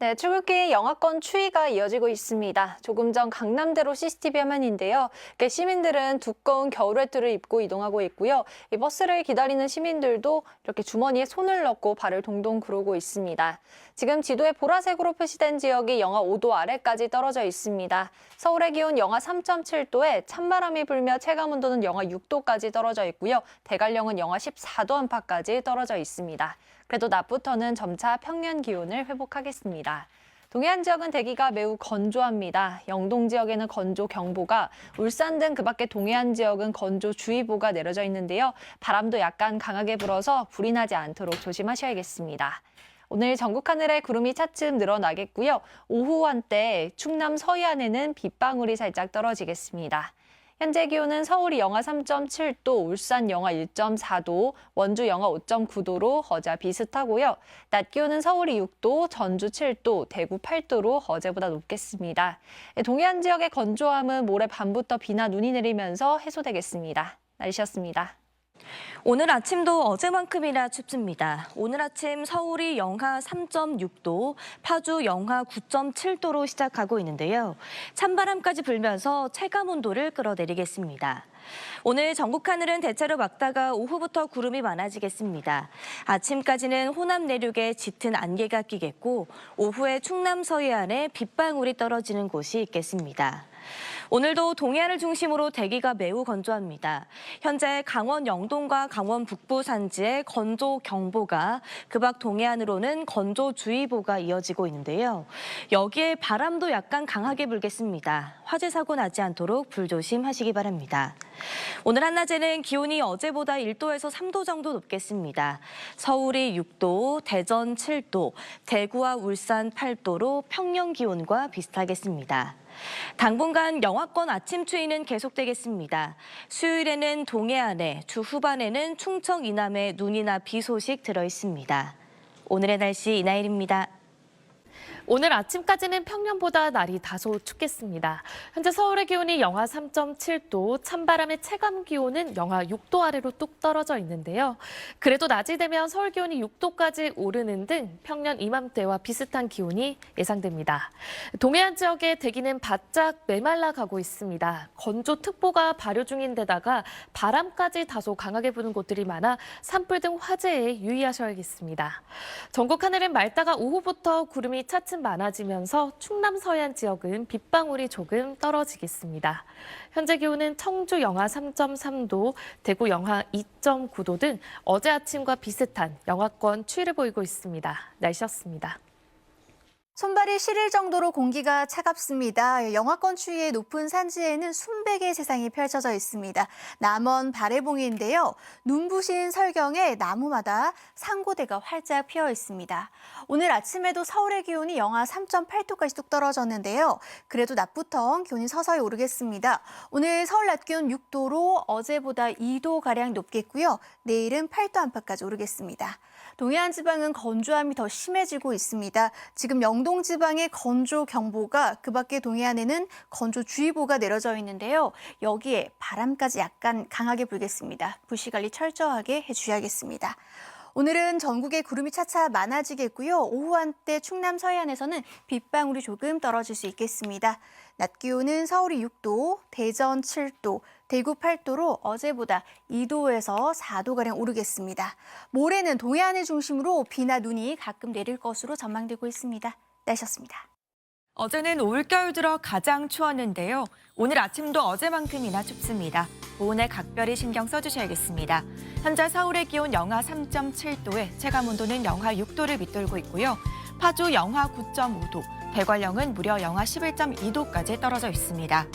네, 출국기 영하권 추위가 이어지고 있습니다. 조금 전 강남대로 CCTV 화면인데요. 시민들은 두꺼운 겨울 외투를 입고 이동하고 있고요. 이 버스를 기다리는 시민들도 이렇게 주머니에 손을 넣고 발을 동동 구르고 있습니다. 지금 지도에 보라색으로 표시된 지역이 영하 5도 아래까지 떨어져 있습니다. 서울의 기온 영하 3.7도에 찬바람이 불며 체감온도는 영하 6도까지 떨어져 있고요. 대관령은 영하 14도 안팎까지 떨어져 있습니다. 그래도 낮부터는 점차 평년 기온을 회복하겠습니다. 동해안 지역은 대기가 매우 건조합니다. 영동 지역에는 건조경보가, 울산 등 그 밖에 동해안 지역은 건조주의보가 내려져 있는데요. 바람도 약간 강하게 불어서 불이 나지 않도록 조심하셔야겠습니다. 오늘 전국 하늘에 구름이 차츰 늘어나겠고요. 오후 한때 충남 서해안에는 빗방울이 살짝 떨어지겠습니다. 현재 기온은 서울이 영하 3.7도, 울산 영하 1.4도, 원주 영하 5.9도로 어제와 비슷하고요. 낮 기온은 서울이 6도, 전주 7도, 대구 8도로 어제보다 높겠습니다. 동해안 지역의 건조함은 모레 밤부터 비나 눈이 내리면서 해소되겠습니다. 날씨였습니다. 오늘 아침도 어제만큼이나 춥습니다. 오늘 아침 서울이 영하 3.6도, 파주 영하 9.7도로 시작하고 있는데요. 찬바람까지 불면서 체감온도를 끌어내리겠습니다. 오늘 전국 하늘은 대체로 맑다가 오후부터 구름이 많아지겠습니다. 아침까지는 호남 내륙에 짙은 안개가 끼겠고 오후에 충남 서해안에 빗방울이 떨어지는 곳이 있겠습니다. 오늘도 동해안을 중심으로 대기가 매우 건조합니다. 현재 강원 영동과 강원 북부 산지에 건조경보가, 그 밖 동해안으로는 건조주의보가 이어지고 있는데요. 여기에 바람도 약간 강하게 불겠습니다. 화재 사고 나지 않도록 불조심하시기 바랍니다. 오늘 한낮에는 기온이 어제보다 1도에서 3도 정도 높겠습니다. 서울이 6도, 대전 7도, 대구와 울산 8도로 평년 기온과 비슷하겠습니다. 당분간 영하권 아침 추위는 계속되겠습니다. 수요일에는 동해안에, 주 후반에는 충청 이남에 눈이나 비 소식 들어있습니다. 오늘의 날씨 이나일입니다. 오늘 아침까지는 평년보다 날이 다소 춥겠습니다. 현재 서울의 기온이 영하 3.7도, 찬바람의 체감 기온은 영하 6도 아래로 뚝 떨어져 있는데요. 그래도 낮이 되면 서울 기온이 6도까지 오르는 등 평년 이맘때와 비슷한 기온이 예상됩니다. 동해안 지역의 대기는 바짝 메말라 가고 있습니다. 건조특보가 발효 중인 데다가 바람까지 다소 강하게 부는 곳들이 많아 산불 등 화재에 유의하셔야겠습니다. 전국 하늘은 맑다가 오후부터 구름이 차츰 많아지면서 충남 서해안 지역은 빗방울이 조금 떨어지겠습니다. 현재 기온은 청주 영하 3.3도, 대구 영하 2.9도 등 어제 아침과 비슷한 영하권 추위를 보이고 있습니다. 날씨였습니다. 손발이 시릴 정도로 공기가 차갑습니다. 영하권 추위의 높은 산지에는 순백의 세상이 펼쳐져 있습니다. 남원 발해봉인데요. 눈부신 설경에 나무마다 상고대가 활짝 피어 있습니다. 오늘 아침에도 서울의 기온이 영하 3.8도까지 뚝 떨어졌는데요. 그래도 낮부터 기온이 서서히 오르겠습니다. 오늘 서울 낮 기온 6도로 어제보다 2도가량 높겠고요. 내일은 8도 안팎까지 오르겠습니다. 동해안 지방은 건조함이 더 심해지고 있습니다. 지금 영동 지방에 건조경보가, 그 밖에 동해안에는 건조주의보가 내려져 있는데요. 여기에 바람까지 약간 강하게 불겠습니다. 불씨관리 철저하게 해주셔야겠습니다. 오늘은 전국에 구름이 차차 많아지겠고요. 오후 한때 충남 서해안에서는 빗방울이 조금 떨어질 수 있겠습니다. 낮 기온은 서울이 6도, 대전 7도, 대구 8도로 어제보다 2도에서 4도가량 오르겠습니다. 모레는 동해안을 중심으로 비나 눈이 가끔 내릴 것으로 전망되고 있습니다. 날씨였습니다. 어제는 올겨울 들어 가장 추웠는데요. 오늘 아침도 어제만큼이나 춥습니다. 보온에 각별히 신경 써주셔야겠습니다. 현재 서울의 기온 영하 3.7도에 체감온도는 영하 6도를 밑돌고 있고요. 파주 영하 9.5도, 대관령은 무려 영하 11.2도까지 떨어져 있습니다.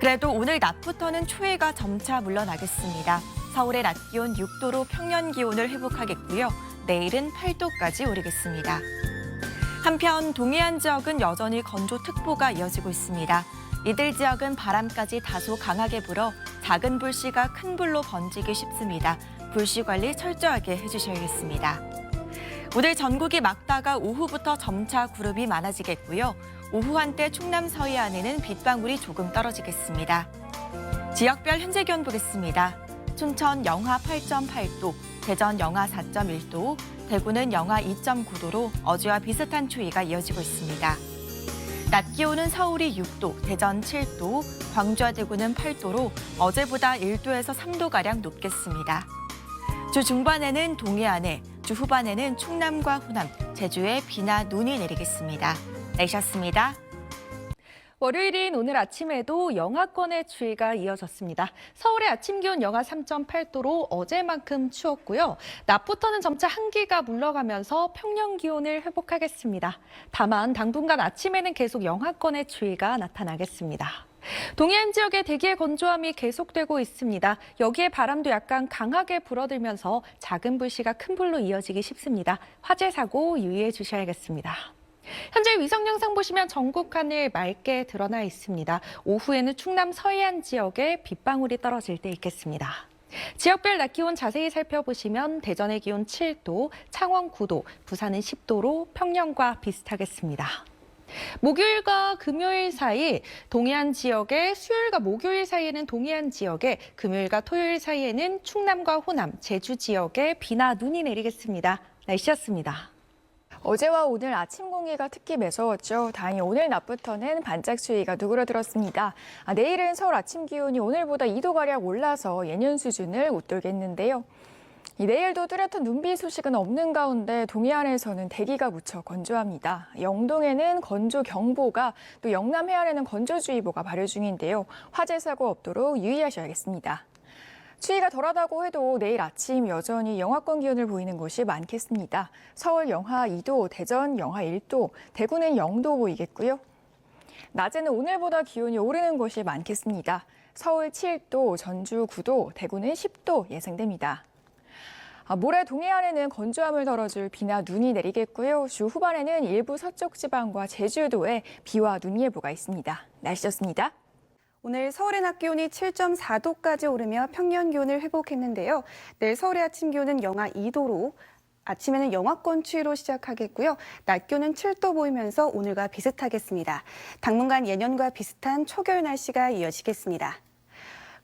그래도 오늘 낮부터는 추위가 점차 물러나겠습니다. 서울의 낮 기온 6도로 평년 기온을 회복하겠고요. 내일은 8도까지 오르겠습니다. 한편 동해안 지역은 여전히 건조특보가 이어지고 있습니다. 이들 지역은 바람까지 다소 강하게 불어 작은 불씨가 큰 불로 번지기 쉽습니다. 불씨 관리 철저하게 해주셔야겠습니다. 오늘 전국이 맑다가 오후부터 점차 구름이 많아지겠고요. 오후 한때 충남 서해안에는 빗방울이 조금 떨어지겠습니다. 지역별 현재 기온 보겠습니다. 춘천 영하 8.8도, 대전 영하 4.1도, 대구는 영하 2.9도로 어제와 비슷한 추위가 이어지고 있습니다. 낮 기온은 서울이 6도, 대전 7도, 광주와 대구는 8도로 어제보다 1도에서 3도가량 높겠습니다. 주 중반에는 동해안에, 주 후반에는 충남과 호남, 제주에 비나 눈이 내리겠습니다. 날씨였습니다. 월요일인 오늘 아침에도 영하권의 추위가 이어졌습니다. 서울의 아침 기온 영하 3.8도로 어제만큼 추웠고요. 낮부터는 점차 한기가 물러가면서 평년 기온을 회복하겠습니다. 다만 당분간 아침에는 계속 영하권의 추위가 나타나겠습니다. 동해안 지역의 대기의 건조함이 계속되고 있습니다. 여기에 바람도 약간 강하게 불어들면서 작은 불씨가 큰 불로 이어지기 쉽습니다. 화재 사고 유의해 주셔야겠습니다. 현재 위성 영상 보시면 전국 하늘 맑게 드러나 있습니다. 오후에는 충남 서해안 지역에 빗방울이 떨어질 때 있겠습니다. 지역별 낮 기온 자세히 살펴보시면 대전의 기온 7도, 창원 9도, 부산은 10도로 평년과 비슷하겠습니다. 목요일과 금요일 사이 동해안 지역에, 수요일과 목요일 사이에는 동해안 지역에, 금요일과 토요일 사이에는 충남과 호남, 제주 지역에 비나 눈이 내리겠습니다. 날씨였습니다. 어제와 오늘 아침 공기가 특히 매서웠죠. 다행히 오늘 낮부터는 반짝 추위가 누그러들었습니다. 내일은 서울 아침 기온이 오늘보다 2도가량 올라서 예년 수준을 웃돌겠는데요. 내일도 뚜렷한 눈비 소식은 없는 가운데 동해안에서는 대기가 무척 건조합니다. 영동에는 건조경보가, 또 영남 해안에는 건조주의보가 발효 중인데요. 화재 사고 없도록 유의하셔야겠습니다. 추위가 덜하다고 해도 내일 아침 여전히 영하권 기온을 보이는 곳이 많겠습니다. 서울 영하 2도, 대전 영하 1도, 대구는 0도 보이겠고요. 낮에는 오늘보다 기온이 오르는 곳이 많겠습니다. 서울 7도, 전주 9도, 대구는 10도 예상됩니다. 모레 동해안에는 건조함을 덜어줄 비나 눈이 내리겠고요. 주 후반에는 일부 서쪽 지방과 제주도에 비와 눈 예보가 있습니다. 날씨였습니다. 오늘 서울의 낮 기온이 7.4도까지 오르며 평년 기온을 회복했는데요. 내일 서울의 아침 기온은 영하 2도로 아침에는 영하권 추위로 시작하겠고요. 낮 기온은 7도 보이면서 오늘과 비슷하겠습니다. 당분간 예년과 비슷한 초겨울 날씨가 이어지겠습니다.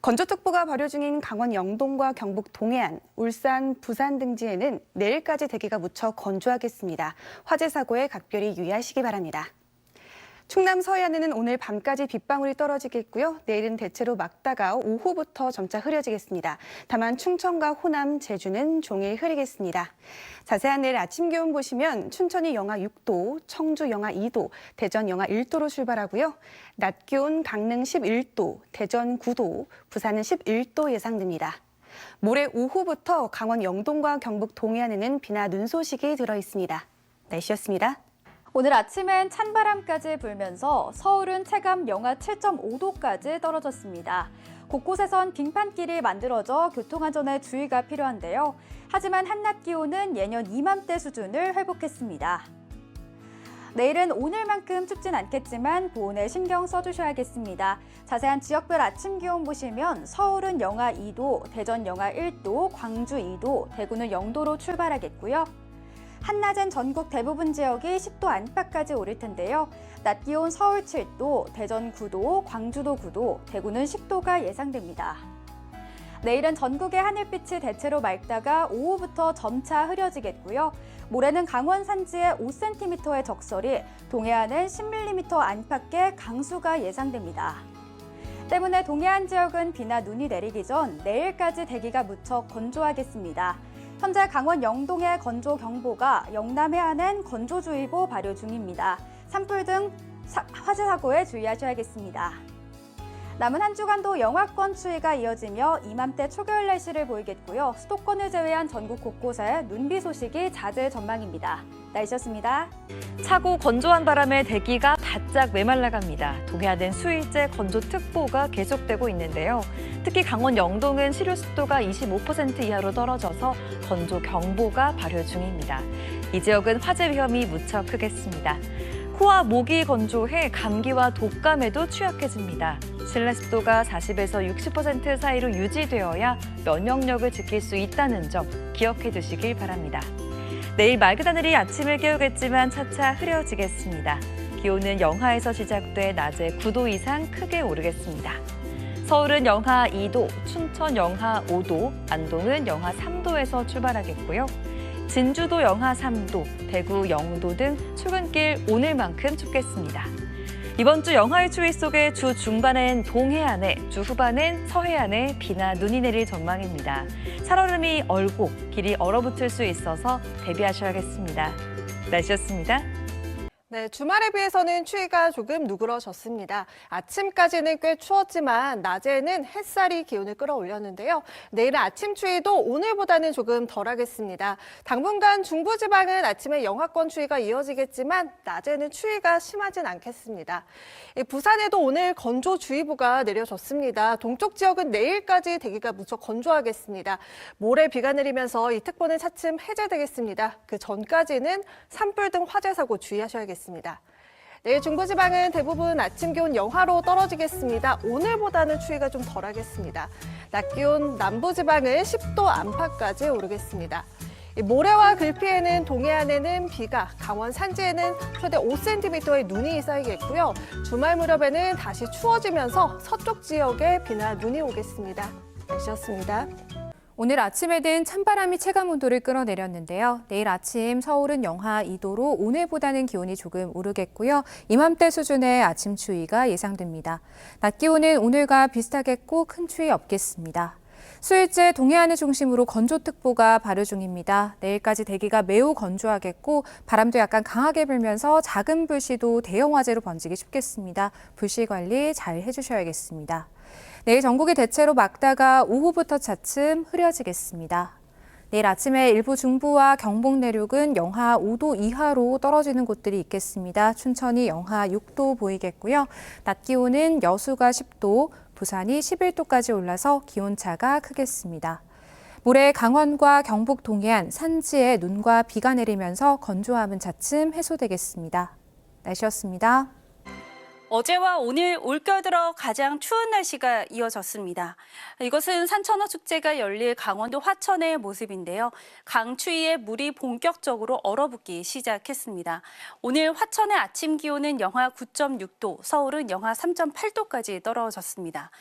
건조특보가 발효 중인 강원 영동과 경북 동해안, 울산, 부산 등지에는 내일까지 대기가 무척 건조하겠습니다. 화재 사고에 각별히 유의하시기 바랍니다. 충남 서해안에는 오늘 밤까지 빗방울이 떨어지겠고요. 내일은 대체로 맑다가 오후부터 점차 흐려지겠습니다. 다만 충청과 호남, 제주는 종일 흐리겠습니다. 자세한 내일 아침 기온 보시면 춘천이 영하 6도, 청주 영하 2도, 대전 영하 1도로 출발하고요. 낮 기온 강릉 11도, 대전 9도, 부산은 11도 예상됩니다. 모레 오후부터 강원 영동과 경북 동해안에는 비나 눈 소식이 들어 있습니다. 날씨였습니다. 오늘 아침엔 찬바람까지 불면서 서울은 체감 영하 7.5도까지 떨어졌습니다. 곳곳에선 빙판길이 만들어져 교통안전에 주의가 필요한데요. 하지만 한낮 기온은 예년 이맘때 수준을 회복했습니다. 내일은 오늘만큼 춥진 않겠지만 보온에 신경 써주셔야겠습니다. 자세한 지역별 아침 기온 보시면 서울은 영하 2도, 대전 영하 1도, 광주 2도, 대구는 0도로 출발하겠고요. 한낮엔 전국 대부분 지역이 10도 안팎까지 오를 텐데요. 낮 기온 서울 7도, 대전 9도, 광주도 9도, 대구는 10도가 예상됩니다. 내일은 전국의 하늘빛이 대체로 맑다가 오후부터 점차 흐려지겠고요. 모레는 강원 산지에 5cm의 적설이, 동해안은 10mm 안팎의 강수가 예상됩니다. 때문에 동해안 지역은 비나 눈이 내리기 전 내일까지 대기가 무척 건조하겠습니다. 현재 강원 영동의 건조경보가, 영남 해안엔 건조주의보 발효 중입니다. 산불 등 화재 사고에 주의하셔야겠습니다. 남은 한 주간도 영하권 추위가 이어지며 이맘때 초겨울 날씨를 보이겠고요. 수도권을 제외한 전국 곳곳에 눈비 소식이 잦을 전망입니다. 날씨였습니다. 차고 건조한 바람에 대기가 바짝 메말라갑니다. 동해안은 수일째 건조특보가 계속되고 있는데요. 특히 강원 영동은 실효 습도가 25% 이하로 떨어져서 건조경보가 발효 중입니다. 이 지역은 화재 위험이 무척 크겠습니다. 코와 목이 건조해 감기와 독감에도 취약해집니다. 실내 습도가 40에서 60% 사이로 유지되어야 면역력을 지킬 수 있다는 점 기억해 두시길 바랍니다. 내일 맑은 하늘이 아침을 깨우겠지만 차차 흐려지겠습니다. 기온은 영하에서 시작돼 낮에 9도 이상 크게 오르겠습니다. 서울은 영하 2도, 춘천 영하 5도, 안동은 영하 3도에서 출발하겠고요. 진주도 영하 3도, 대구, 영도 등 출근길 오늘만큼 춥겠습니다. 이번 주 영하의 추위 속에 주 중반엔 동해안에, 주 후반엔 서해안에 비나 눈이 내릴 전망입니다. 살얼음이 얼고 길이 얼어붙을 수 있어서 대비하셔야겠습니다. 날씨였습니다. 네, 주말에 비해서는 추위가 조금 누그러졌습니다. 아침까지는 꽤 추웠지만 낮에는 햇살이 기온을 끌어올렸는데요. 내일은 아침 추위도 오늘보다는 조금 덜하겠습니다. 당분간 중부지방은 아침에 영하권 추위가 이어지겠지만 낮에는 추위가 심하진 않겠습니다. 부산에도 오늘 건조주의보가 내려졌습니다. 동쪽 지역은 내일까지 대기가 무척 건조하겠습니다. 모레 비가 내리면서 이 특보는 차츰 해제되겠습니다. 그 전까지는 산불 등 화재 사고 주의하셔야겠습니다. 내일 중부지방은 대부분 아침 기온 영하로 떨어지겠습니다. 오늘보다는 추위가 좀 덜하겠습니다. 낮 기온 남부지방은 10도 안팎까지 오르겠습니다. 모레와 글피에는 동해안에는 비가, 강원 산지에는 최대 5cm의 눈이 쌓이겠고요. 주말 무렵에는 다시 추워지면서 서쪽 지역에 비나 눈이 오겠습니다. 날씨였습니다. 오늘 아침에는 찬바람이 체감온도를 끌어내렸는데요. 내일 아침 서울은 영하 2도로 오늘보다는 기온이 조금 오르겠고요. 이맘때 수준의 아침 추위가 예상됩니다. 낮 기온은 오늘과 비슷하겠고 큰 추위 없겠습니다. 수일째 동해안을 중심으로 건조특보가 발효 중입니다. 내일까지 대기가 매우 건조하겠고 바람도 약간 강하게 불면서 작은 불씨도 대형 화재로 번지기 쉽겠습니다. 불씨 관리 잘 해주셔야겠습니다. 내일 전국이 대체로 맑다가 오후부터 차츰 흐려지겠습니다. 내일 아침에 일부 중부와 경북 내륙은 영하 5도 이하로 떨어지는 곳들이 있겠습니다. 춘천이 영하 6도 보이겠고요. 낮 기온은 여수가 10도, 부산이 11도까지 올라서 기온차가 크겠습니다. 모레 강원과 경북 동해안, 산지에 눈과 비가 내리면서 건조함은 차츰 해소되겠습니다. 날씨였습니다. 어제와 오늘 올겨울들어 가장 추운 날씨가 이어졌습니다. 이것은 산천어 축제가 열릴 강원도 화천의 모습인데요. 강추위에 물이 본격적으로 얼어붙기 시작했습니다. 오늘 화천의 아침 기온은 영하 9.6도, 서울은 영하 3.8도까지 떨어졌습니다.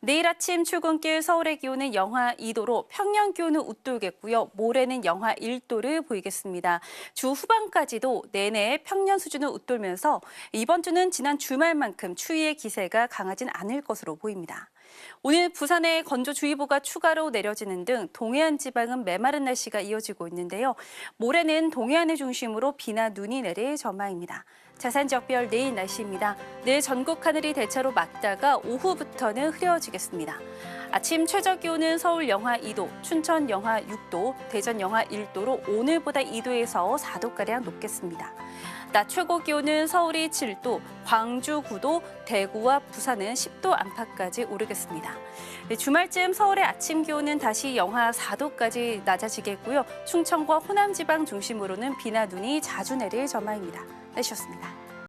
내일 아침 출근길 서울의 기온은 영하 2도로 평년 기온은 웃돌겠고요. 모레는 영하 1도를 보이겠습니다. 주 후반까지도 내내 평년 수준을 웃돌면서 이번 주는 지난 주말만큼 추위의 기세가 강하진 않을 것으로 보입니다. 오늘 부산에 건조주의보가 추가로 내려지는 등 동해안 지방은 메마른 날씨가 이어지고 있는데요. 모레는 동해안을 중심으로 비나 눈이 내릴 전망입니다. 자세한 지역별 내일 날씨입니다. 내일 전국 하늘이 대체로 맑다가 오후부터는 흐려지겠습니다. 아침 최저 기온은 서울 영하 2도, 춘천 영하 6도, 대전 영하 1도로 오늘보다 2도에서 4도가량 높겠습니다. 낮 최고 기온은 서울이 7도, 광주 9도, 대구와 부산은 10도 안팎까지 오르겠습니다. 주말쯤 서울의 아침 기온은 다시 영하 4도까지 낮아지겠고요. 충청과 호남 지방 중심으로는 비나 눈이 자주 내릴 전망입니다. 날씨였습니다.